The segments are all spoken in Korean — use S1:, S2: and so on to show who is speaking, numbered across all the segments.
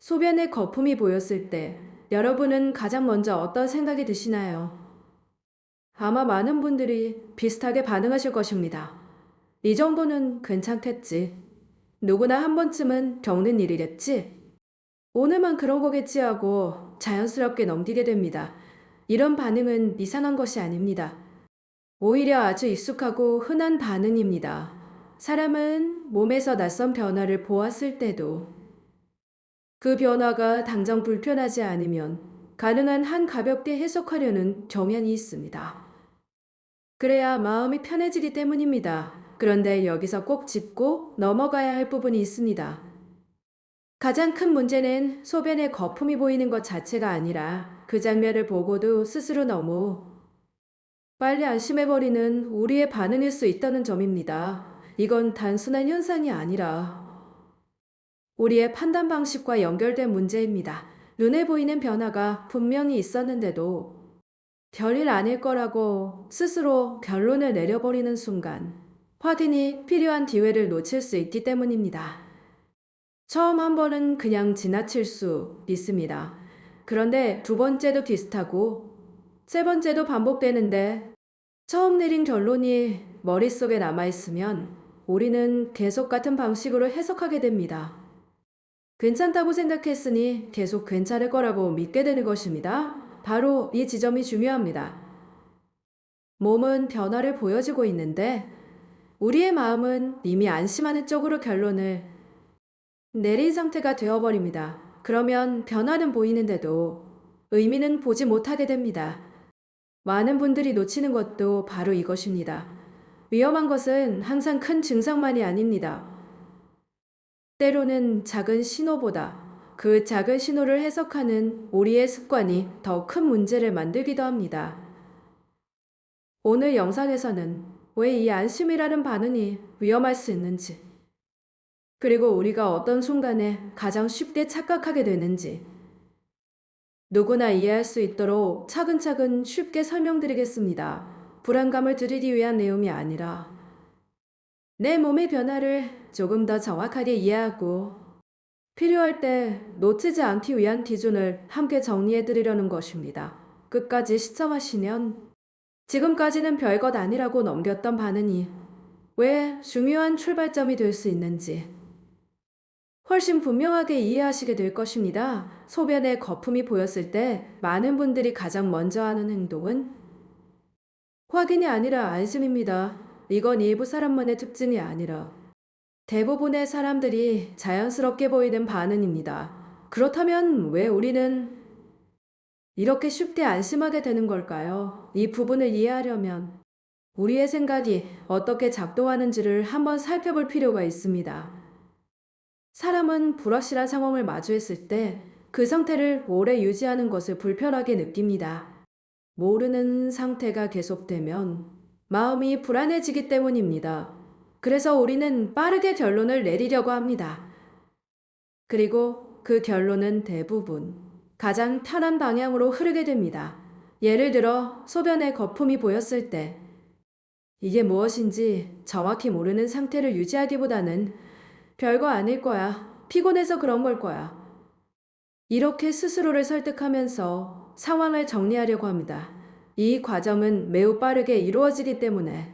S1: 소변에 거품이 보였을 때 여러분은 가장 먼저 어떤 생각이 드시나요? 아마 많은 분들이 비슷하게 반응하실 것입니다. 이 정도는 괜찮겠지. 누구나 한 번쯤은 겪는 일이겠지. 오늘만 그런 거겠지 하고 자연스럽게 넘기게 됩니다. 이런 반응은 이상한 것이 아닙니다. 오히려 아주 익숙하고 흔한 반응입니다. 사람은 몸에서 낯선 변화를 보았을 때도 그 변화가 당장 불편하지 않으면 가능한 한 가볍게 해석하려는 경향이 있습니다. 그래야 마음이 편해지기 때문입니다. 그런데 여기서 꼭 짚고 넘어가야 할 부분이 있습니다. 가장 큰 문제는 소변에 거품이 보이는 것 자체가 아니라 그 장면을 보고도 스스로 너무 빨리 안심해버리는 우리의 반응일 수 있다는 점입니다. 이건 단순한 현상이 아니라 우리의 판단 방식과 연결된 문제입니다. 눈에 보이는 변화가 분명히 있었는데도 별일 아닐 거라고 스스로 결론을 내려버리는 순간 확인이 필요한 기회를 놓칠 수 있기 때문입니다. 처음 한 번은 그냥 지나칠 수 있습니다. 그런데 두 번째도 비슷하고 세 번째도 반복되는데 처음 내린 결론이 머릿속에 남아있으면 우리는 계속 같은 방식으로 해석하게 됩니다. 괜찮다고 생각했으니 계속 괜찮을 거라고 믿게 되는 것입니다. 바로 이 지점이 중요합니다. 몸은 변화를 보여주고 있는데 우리의 마음은 이미 안심하는 쪽으로 결론을 내린 상태가 되어버립니다. 그러면 변화는 보이는데도 의미는 보지 못하게 됩니다. 많은 분들이 놓치는 것도 바로 이것입니다. 위험한 것은 항상 큰 증상만이 아닙니다. 때로는 작은 신호보다 그 작은 신호를 해석하는 우리의 습관이 더 큰 문제를 만들기도 합니다. 오늘 영상에서는 왜 이 안심이라는 반응이 위험할 수 있는지, 그리고 우리가 어떤 순간에 가장 쉽게 착각하게 되는지, 누구나 이해할 수 있도록 차근차근 쉽게 설명드리겠습니다. 불안감을 드리기 위한 내용이 아니라 내 몸의 변화를 조금 더 정확하게 이해하고 필요할 때 놓치지 않기 위한 기준을 함께 정리해 드리려는 것입니다. 끝까지 시청하시면 지금까지는 별것 아니라고 넘겼던 반응이 왜 중요한 출발점이 될 수 있는지 훨씬 분명하게 이해하시게 될 것입니다. 소변에 거품이 보였을 때 많은 분들이 가장 먼저 하는 행동은 확인이 아니라 안심입니다. 이건 일부 사람만의 특징이 아니라 대부분의 사람들이 자연스럽게 보이는 반응입니다. 그렇다면 왜 우리는 이렇게 쉽게 안심하게 되는 걸까요? 이 부분을 이해하려면 우리의 생각이 어떻게 작동하는지를 한번 살펴볼 필요가 있습니다. 사람은 불확실한 상황을 마주했을 때 그 상태를 오래 유지하는 것을 불편하게 느낍니다. 모르는 상태가 계속되면 마음이 불안해지기 때문입니다. 그래서 우리는 빠르게 결론을 내리려고 합니다. 그리고 그 결론은 대부분 가장 편한 방향으로 흐르게 됩니다. 예를 들어 소변에 거품이 보였을 때 이게 무엇인지 정확히 모르는 상태를 유지하기보다는 별거 아닐 거야. 피곤해서 그런 걸 거야. 이렇게 스스로를 설득하면서 상황을 정리하려고 합니다. 이 과정은 매우 빠르게 이루어지기 때문에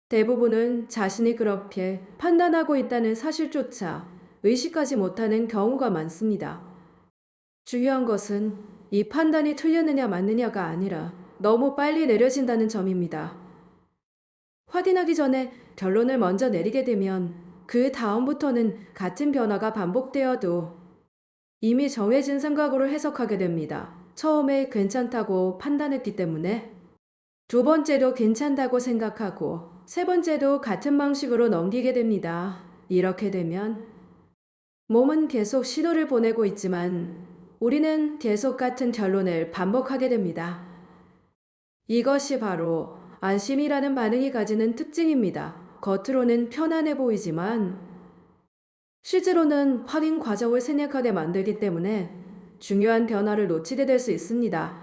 S1: 대부분은 자신이 그렇게 판단하고 있다는 사실조차 의식하지 못하는 경우가 많습니다. 중요한 것은 이 판단이 틀렸느냐 맞느냐가 아니라 너무 빨리 내려진다는 점입니다. 확인하기 전에 결론을 먼저 내리게 되면 그 다음부터는 같은 변화가 반복되어도 이미 정해진 생각으로 해석하게 됩니다. 처음에 괜찮다고 판단했기 때문에 두 번째도 괜찮다고 생각하고 세 번째도 같은 방식으로 넘기게 됩니다. 이렇게 되면 몸은 계속 신호를 보내고 있지만 우리는 계속 같은 결론을 반복하게 됩니다. 이것이 바로 안심이라는 반응이 가지는 특징입니다. 겉으로는 편안해 보이지만 실제로는 확인 과정을 생략하게 만들기 때문에 중요한 변화를 놓치게 될 수 있습니다.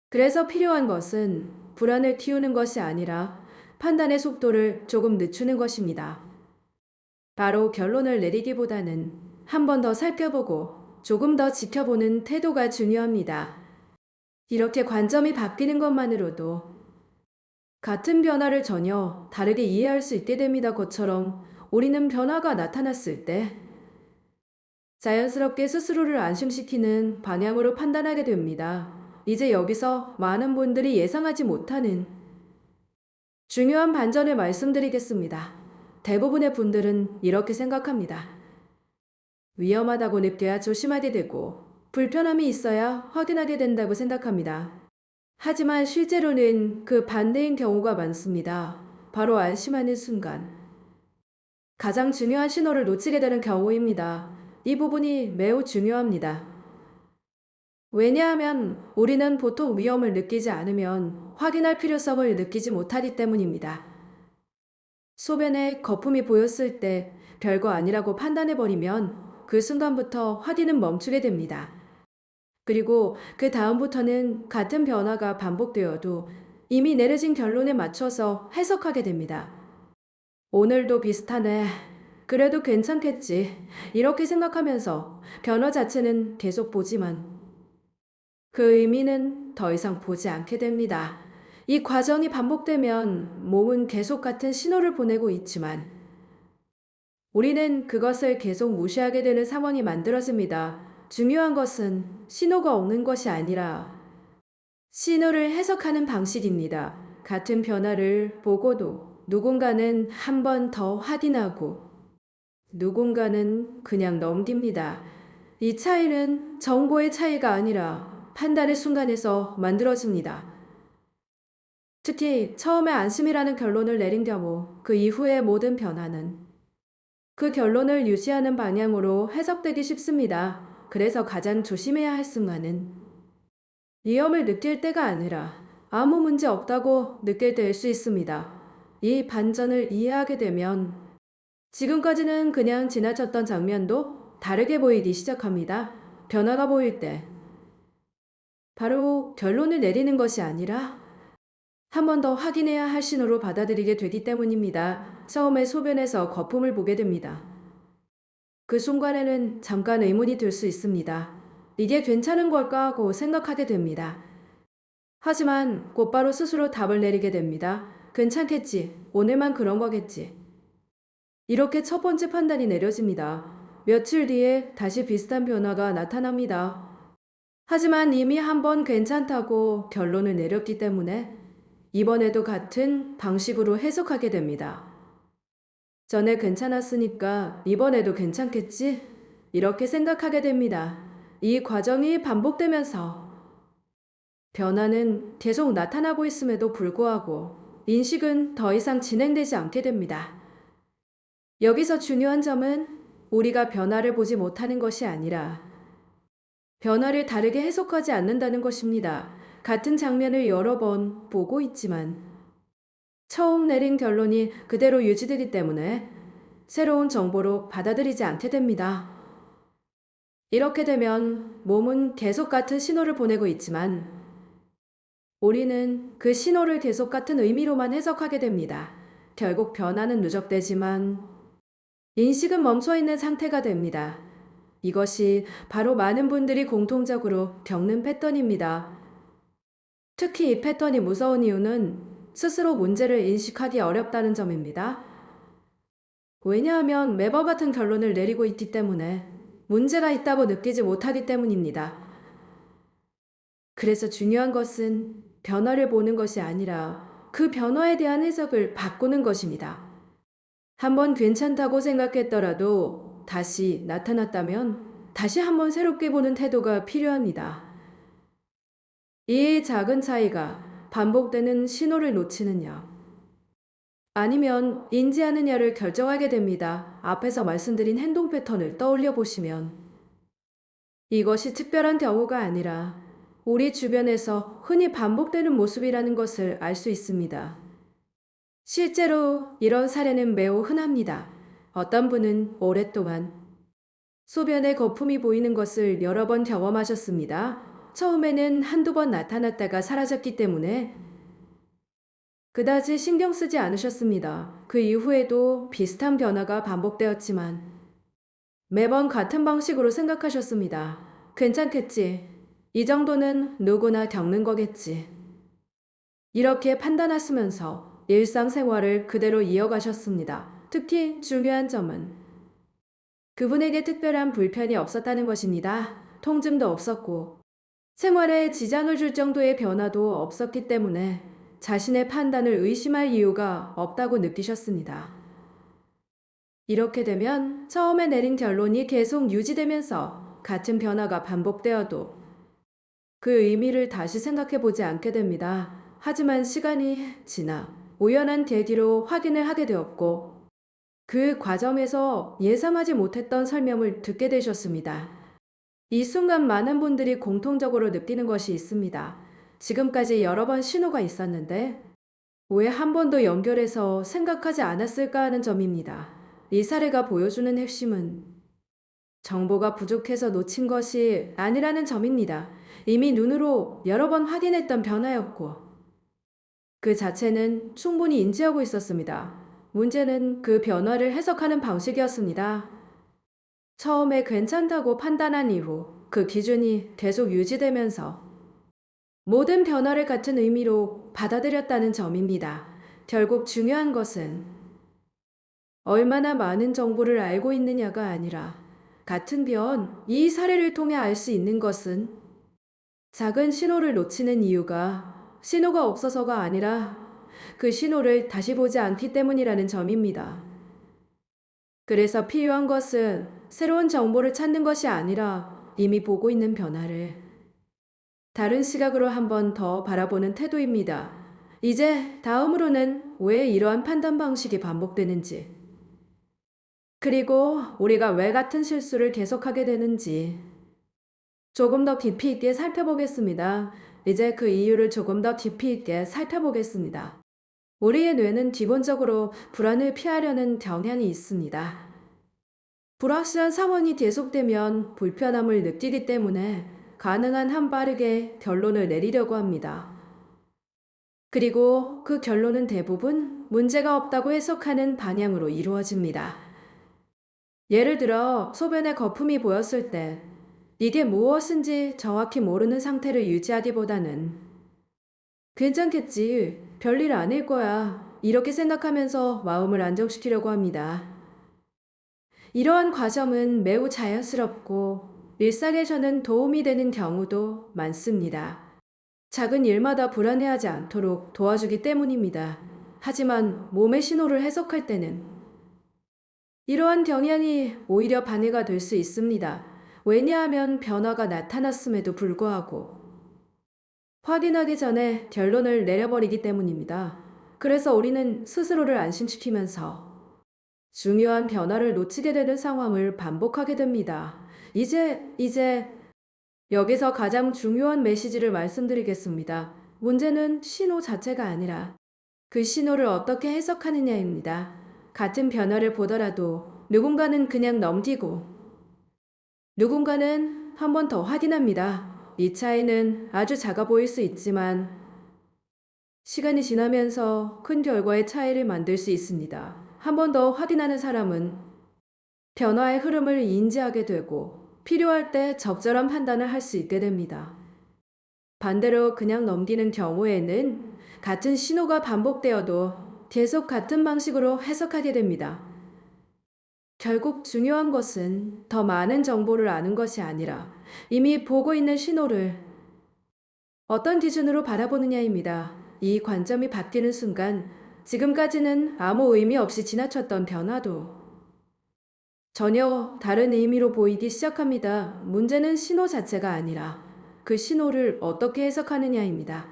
S1: 그래서 필요한 것은 불안을 틔우는 것이 아니라 판단의 속도를 조금 늦추는 것입니다. 바로 결론을 내리기보다는 한 번 더 살펴보고 조금 더 지켜보는 태도가 중요합니다. 이렇게 관점이 바뀌는 것만으로도 같은 변화를 전혀 다르게 이해할 수 있게 됩니다. 것처럼 우리는 변화가 나타났을 때 자연스럽게 스스로를 안심시키는 방향으로 판단하게 됩니다. 이제 여기서 많은 분들이 예상하지 못하는 중요한 반전을 말씀드리겠습니다. 대부분의 분들은 이렇게 생각합니다. 위험하다고 느껴야 조심하게 되고 불편함이 있어야 확인하게 된다고 생각합니다. 하지만 실제로는 그 반대인 경우가 많습니다. 바로 안심하는 순간 가장 중요한 신호를 놓치게 되는 경우입니다. 이 부분이 매우 중요합니다. 왜냐하면 우리는 보통 위험을 느끼지 않으면 확인할 필요성을 느끼지 못하기 때문입니다. 소변에 거품이 보였을 때 별거 아니라고 판단해버리면 그 순간부터 확인은 멈추게 됩니다. 그리고 그 다음부터는 같은 변화가 반복되어도 이미 내려진 결론에 맞춰서 해석하게 됩니다. 오늘도 비슷하네. 그래도 괜찮겠지. 이렇게 생각하면서 변화 자체는 계속 보지만 그 의미는 더 이상 보지 않게 됩니다. 이 과정이 반복되면 몸은 계속 같은 신호를 보내고 있지만 우리는 그것을 계속 무시하게 되는 상황이 만들어집니다. 중요한 것은 신호가 오는 것이 아니라 신호를 해석하는 방식입니다. 같은 변화를 보고도 누군가는 한 번 더 확인하고 누군가는 그냥 넘깁니다. 이 차이는 정보의 차이가 아니라 판단의 순간에서 만들어집니다. 특히 처음에 안심이라는 결론을 내린 경우 그 이후의 모든 변화는 그 결론을 유지하는 방향으로 해석되기 쉽습니다. 그래서 가장 조심해야 할 순간은 위험을 느낄 때가 아니라 아무 문제 없다고 느낄 때일 수 있습니다. 이 반전을 이해하게 되면 지금까지는 그냥 지나쳤던 장면도 다르게 보이기 시작합니다. 변화가 보일 때 바로 결론을 내리는 것이 아니라 한 번 더 확인해야 할 신호로 받아들이게 되기 때문입니다. 처음에 소변에서 거품을 보게 됩니다. 그 순간에는 잠깐 의문이 들 수 있습니다. 이게 괜찮은 걸까 하고 생각하게 됩니다. 하지만 곧바로 스스로 답을 내리게 됩니다. 괜찮겠지. 오늘만 그런 거겠지. 이렇게 첫 번째 판단이 내려집니다. 며칠 뒤에 다시 비슷한 변화가 나타납니다. 하지만 이미 한 번 괜찮다고 결론을 내렸기 때문에 이번에도 같은 방식으로 해석하게 됩니다. 전에 괜찮았으니까 이번에도 괜찮겠지? 이렇게 생각하게 됩니다. 이 과정이 반복되면서 변화는 계속 나타나고 있음에도 불구하고 인식은 더 이상 진행되지 않게 됩니다. 여기서 중요한 점은 우리가 변화를 보지 못하는 것이 아니라 변화를 다르게 해석하지 않는다는 것입니다. 같은 장면을 여러 번 보고 있지만 처음 내린 결론이 그대로 유지되기 때문에 새로운 정보로 받아들이지 않게 됩니다. 이렇게 되면 몸은 계속 같은 신호를 보내고 있지만 우리는 그 신호를 계속 같은 의미로만 해석하게 됩니다. 결국 변화는 누적되지만 인식은 멈춰있는 상태가 됩니다. 이것이 바로 많은 분들이 공통적으로 겪는 패턴입니다. 특히 이 패턴이 무서운 이유는 스스로 문제를 인식하기 어렵다는 점입니다. 왜냐하면 매번 같은 결론을 내리고 있기 때문에 문제가 있다고 느끼지 못하기 때문입니다. 그래서 중요한 것은 변화를 보는 것이 아니라 그 변화에 대한 해석을 바꾸는 것입니다. 한번 괜찮다고 생각했더라도 다시 나타났다면 다시 한번 새롭게 보는 태도가 필요합니다. 이 작은 차이가 반복되는 신호를 놓치느냐 아니면 인지하느냐를 결정하게 됩니다. 앞에서 말씀드린 행동 패턴을 떠올려 보시면 이것이 특별한 경우가 아니라 우리 주변에서 흔히 반복되는 모습이라는 것을 알 수 있습니다. 실제로 이런 사례는 매우 흔합니다. 어떤 분은 오랫동안 소변에 거품이 보이는 것을 여러 번 경험하셨습니다. 처음에는 한두 번 나타났다가 사라졌기 때문에 그다지 신경 쓰지 않으셨습니다. 그 이후에도 비슷한 변화가 반복되었지만 매번 같은 방식으로 생각하셨습니다. 괜찮겠지. 이 정도는 누구나 겪는 거겠지. 이렇게 판단하시면서 일상생활을 그대로 이어가셨습니다. 특히 중요한 점은 그분에게 특별한 불편이 없었다는 것입니다. 통증도 없었고 생활에 지장을 줄 정도의 변화도 없었기 때문에 자신의 판단을 의심할 이유가 없다고 느끼셨습니다. 이렇게 되면 처음에 내린 결론이 계속 유지되면서 같은 변화가 반복되어도 그 의미를 다시 생각해 보지 않게 됩니다. 하지만 시간이 지나 우연한 계기로 확인을 하게 되었고 그 과정에서 예상하지 못했던 설명을 듣게 되셨습니다. 이 순간 많은 분들이 공통적으로 느끼는 것이 있습니다. 지금까지 여러 번 신호가 있었는데 왜 한 번도 연결해서 생각하지 않았을까 하는 점입니다. 이 사례가 보여주는 핵심은 정보가 부족해서 놓친 것이 아니라는 점입니다. 이미 눈으로 여러 번 확인했던 변화였고 그 자체는 충분히 인지하고 있었습니다. 문제는 그 변화를 해석하는 방식이었습니다. 처음에 괜찮다고 판단한 이후 그 기준이 계속 유지되면서 모든 변화를 같은 의미로 받아들였다는 점입니다. 결국 중요한 것은 얼마나 많은 정보를 알고 있느냐가 아니라 같은 이 사례를 통해 알 수 있는 것은 작은 신호를 놓치는 이유가 신호가 없어서가 아니라 그 신호를 다시 보지 않기 때문이라는 점입니다. 그래서 필요한 것은 새로운 정보를 찾는 것이 아니라 이미 보고 있는 변화를 다른 시각으로 한 번 더 바라보는 태도입니다. 이제 다음으로는 왜 이러한 판단 방식이 반복되는지, 그리고 우리가 왜 같은 실수를 계속하게 되는지 조금 더 깊이 있게 살펴보겠습니다. 이제 그 이유를 조금 더 깊이 있게 살펴보겠습니다. 우리의 뇌는 기본적으로 불안을 피하려는 경향이 있습니다. 불확실한 상황이 계속되면 불편함을 느끼기 때문에 가능한 한 빠르게 결론을 내리려고 합니다. 그리고 그 결론은 대부분 문제가 없다고 해석하는 방향으로 이루어집니다. 예를 들어 소변에 거품이 보였을 때 이게 무엇인지 정확히 모르는 상태를 유지하기보다는 괜찮겠지, 별일 아닐 거야, 이렇게 생각하면서 마음을 안정시키려고 합니다. 이러한 과정은 매우 자연스럽고 일상에서는 도움이 되는 경우도 많습니다. 작은 일마다 불안해하지 않도록 도와주기 때문입니다. 하지만 몸의 신호를 해석할 때는 이러한 경향이 오히려 방해가 될 수 있습니다. 왜냐하면 변화가 나타났음에도 불구하고 확인하기 전에 결론을 내려버리기 때문입니다. 그래서 우리는 스스로를 안심시키면서 중요한 변화를 놓치게 되는 상황을 반복하게 됩니다. 이제 여기서 가장 중요한 메시지를 말씀드리겠습니다. 문제는 신호 자체가 아니라 그 신호를 어떻게 해석하느냐입니다. 같은 변화를 보더라도 누군가는 그냥 넘기고 누군가는 한 번 더 확인합니다. 이 차이는 아주 작아 보일 수 있지만 시간이 지나면서 큰 결과의 차이를 만들 수 있습니다. 한 번 더 확인하는 사람은 변화의 흐름을 인지하게 되고 필요할 때 적절한 판단을 할 수 있게 됩니다. 반대로 그냥 넘기는 경우에는 같은 신호가 반복되어도 계속 같은 방식으로 해석하게 됩니다. 결국 중요한 것은 더 많은 정보를 아는 것이 아니라 이미 보고 있는 신호를 어떤 기준으로 바라보느냐입니다. 이 관점이 바뀌는 순간 지금까지는 아무 의미 없이 지나쳤던 변화도 전혀 다른 의미로 보이기 시작합니다. 문제는 신호 자체가 아니라 그 신호를 어떻게 해석하느냐입니다.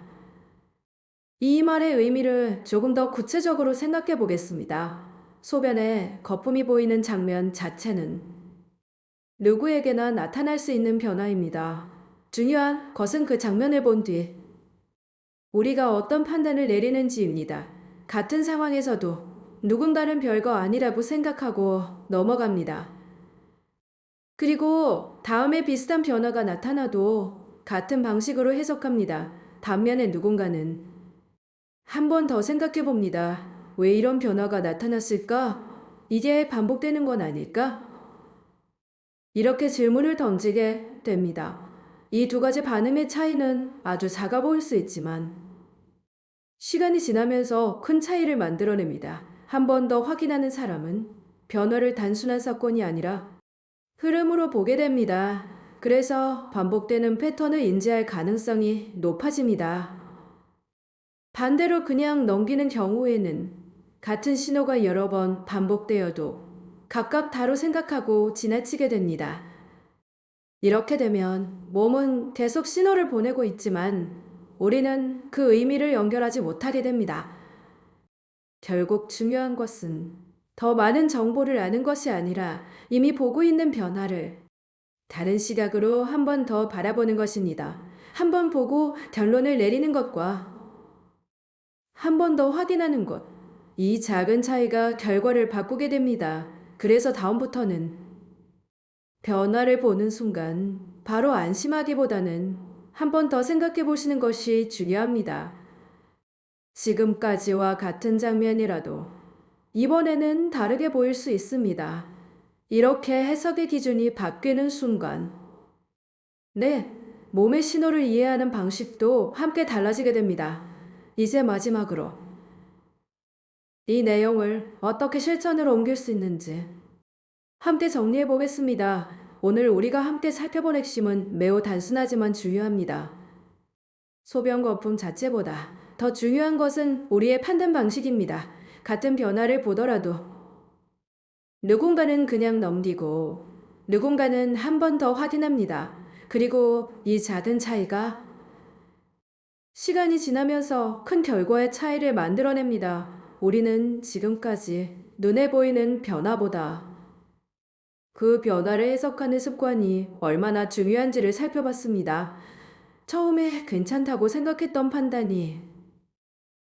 S1: 이 말의 의미를 조금 더 구체적으로 생각해 보겠습니다. 소변에 거품이 보이는 장면 자체는 누구에게나 나타날 수 있는 변화입니다. 중요한 것은 그 장면을 본 뒤 우리가 어떤 판단을 내리는지입니다. 같은 상황에서도 누군가는 별거 아니라고 생각하고 넘어갑니다. 그리고 다음에 비슷한 변화가 나타나도 같은 방식으로 해석합니다. 반면에 누군가는 한 번 더 생각해 봅니다. 왜 이런 변화가 나타났을까? 이게 반복되는 건 아닐까? 이렇게 질문을 던지게 됩니다. 이 두 가지 반응의 차이는 아주 작아 보일 수 있지만 시간이 지나면서 큰 차이를 만들어냅니다. 한 번 더 확인하는 사람은 변화를 단순한 사건이 아니라 흐름으로 보게 됩니다. 그래서 반복되는 패턴을 인지할 가능성이 높아집니다. 반대로 그냥 넘기는 경우에는 같은 신호가 여러 번 반복되어도 각각 다로 생각하고 지나치게 됩니다. 이렇게 되면 몸은 계속 신호를 보내고 있지만 우리는 그 의미를 연결하지 못하게 됩니다. 결국 중요한 것은 더 많은 정보를 아는 것이 아니라 이미 보고 있는 변화를 다른 시각으로 한 번 더 바라보는 것입니다. 한 번 보고 결론을 내리는 것과 한 번 더 확인하는 것. 이 작은 차이가 결과를 바꾸게 됩니다. 그래서 다음부터는 변화를 보는 순간 바로 안심하기보다는 한 번 더 생각해 보시는 것이 중요합니다. 지금까지와 같은 장면이라도 이번에는 다르게 보일 수 있습니다. 이렇게 해석의 기준이 바뀌는 순간, 네, 몸의 신호를 이해하는 방식도 함께 달라지게 됩니다. 이제 마지막으로 이 내용을 어떻게 실천으로 옮길 수 있는지 함께 정리해 보겠습니다. 오늘 우리가 함께 살펴본 핵심은 매우 단순하지만 중요합니다. 소변 거품 자체보다 더 중요한 것은 우리의 판단 방식입니다. 같은 변화를 보더라도 누군가는 그냥 넘기고 누군가는 한 번 더 확인합니다. 그리고 이 작은 차이가 시간이 지나면서 큰 결과의 차이를 만들어냅니다. 우리는 지금까지 눈에 보이는 변화보다 그 변화를 해석하는 습관이 얼마나 중요한지를 살펴봤습니다. 처음에 괜찮다고 생각했던 판단이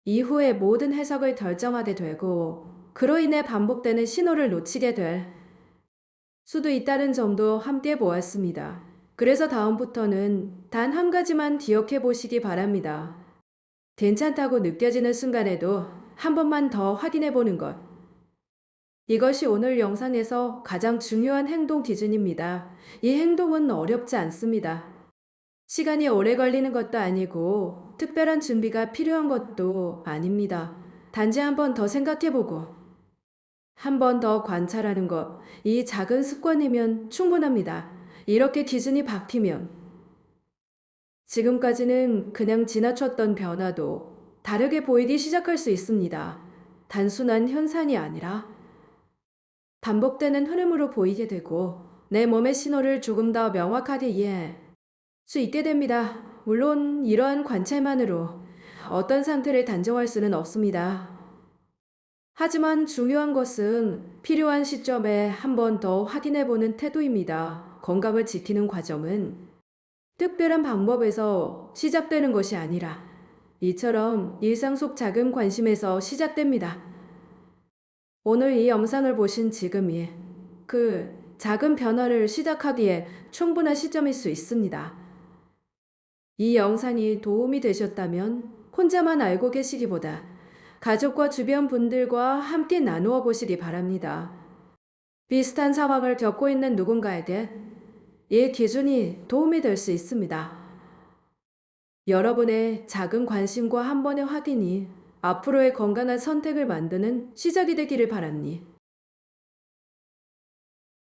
S1: 이후에 모든 해석을 결정하게 되고 그로 인해 반복되는 신호를 놓치게 될 수도 있다는 점도 함께 보았습니다. 그래서 다음부터는 단 한 가지만 기억해 보시기 바랍니다. 괜찮다고 느껴지는 순간에도 한 번만 더 확인해 보는 것. 이것이 오늘 영상에서 가장 중요한 행동 기준입니다. 이 행동은 어렵지 않습니다. 시간이 오래 걸리는 것도 아니고 특별한 준비가 필요한 것도 아닙니다. 단지 한 번 더 생각해 보고 한 번 더 관찰하는 것, 이 작은 습관이면 충분합니다. 이렇게 기준이 바뀌면 지금까지는 그냥 지나쳤던 변화도 다르게 보이기 시작할 수 있습니다. 단순한 현상이 아니라 반복되는 흐름으로 보이게 되고 내 몸의 신호를 조금 더 명확하게 이해할 수 있게 됩니다. 물론 이러한 관찰만으로 어떤 상태를 단정할 수는 없습니다. 하지만 중요한 것은 필요한 시점에 한 번 더 확인해 보는 태도입니다. 건강을 지키는 과정은 특별한 방법에서 시작되는 것이 아니라 이처럼 일상 속 작은 관심에서 시작됩니다. 오늘 이 영상을 보신 지금이 그 작은 변화를 시작하기에 충분한 시점일 수 있습니다. 이 영상이 도움이 되셨다면 혼자만 알고 계시기보다 가족과 주변 분들과 함께 나누어 보시기 바랍니다. 비슷한 상황을 겪고 있는 누군가에게 이 기준이 도움이 될 수 있습니다. 여러분의 작은 관심과 한 번의 확인이 앞으로의 건강한 선택을 만드는 시작이 되기를 바랍니다.